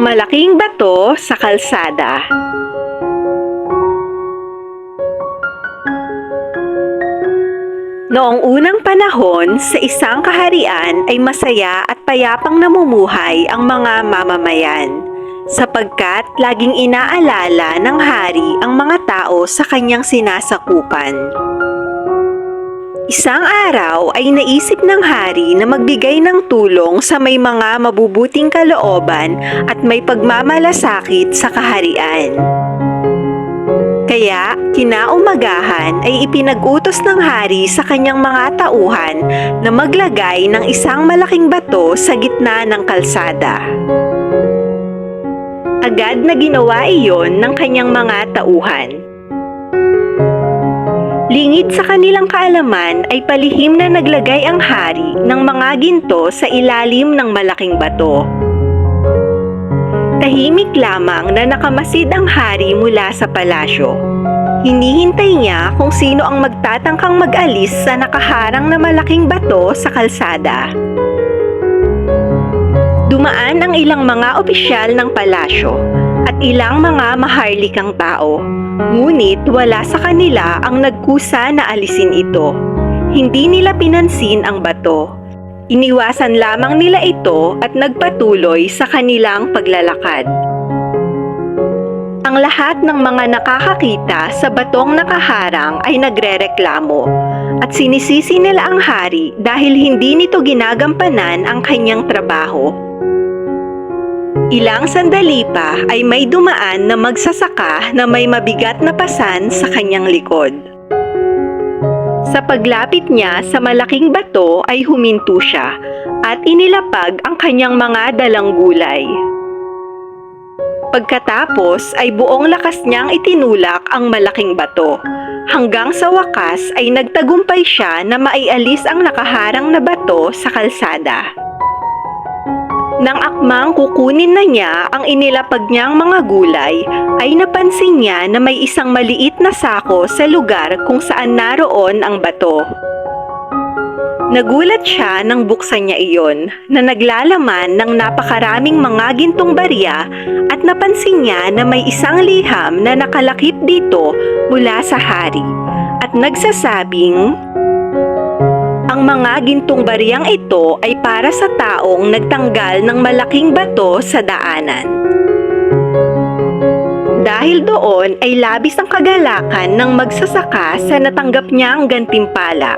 Ang malaking bato sa kalsada. Noong unang panahon, sa isang kaharian ay masaya at payapang namumuhay ang mga mamamayan, sapagkat laging inaalala ng hari ang mga tao sa kanyang sinasakupan. Isang araw ay naisip ng hari na magbigay ng tulong sa may mga mabubuting kalooban at may pagmamalasakit sa kaharian. Kaya, kinaumagahan ay ipinag-utos ng hari sa kanyang mga tauhan na maglagay ng isang malaking bato sa gitna ng kalsada. Agad na ginawa iyon ng kanyang mga tauhan. Lingid sa kanilang kaalaman ay palihim na naglagay ang hari ng mga ginto sa ilalim ng malaking bato. Tahimik lamang na nakamasid ang hari mula sa palasyo. Hinihintay niya kung sino ang magtatangkang mag-alis sa nakaharang na malaking bato sa kalsada. Dumaan ang ilang mga opisyal ng palasyo at ilang mga maharlikang tao. Ngunit wala sa kanila ang nagkusa na alisin ito. Hindi nila pinansin ang bato. Iniwasan lamang nila ito at nagpatuloy sa kanilang paglalakad. Ang lahat ng mga nakakakita sa batong nakaharang ay nagrereklamo at sinisisi nila ang hari dahil hindi nito ginagampanan ang kanyang trabaho. Ilang sandali pa ay may dumaan na magsasaka na may mabigat na pasan sa kanyang likod. Sa paglapit niya sa malaking bato ay huminto siya at inilapag ang kanyang mga dalang gulay. Pagkatapos ay buong lakas niyang itinulak ang malaking bato. Hanggang sa wakas ay nagtagumpay siya na maialis ang nakaharang na bato sa kalsada. Nang akmang kukunin na niya ang inilapag niyang mga gulay, ay napansin niya na may isang maliit na sako sa lugar kung saan naroon ang bato. Nagulat siya nang buksan niya iyon na naglalaman ng napakaraming mga gintong barya at napansin niya na may isang liham na nakalakip dito mula sa hari at nagsasabing, ang mga gintong bariyang ito ay para sa taong nagtanggal ng malaking bato sa daanan. Dahil doon ay labis ang kagalakan ng magsasaka sa natanggap niyang gantimpala.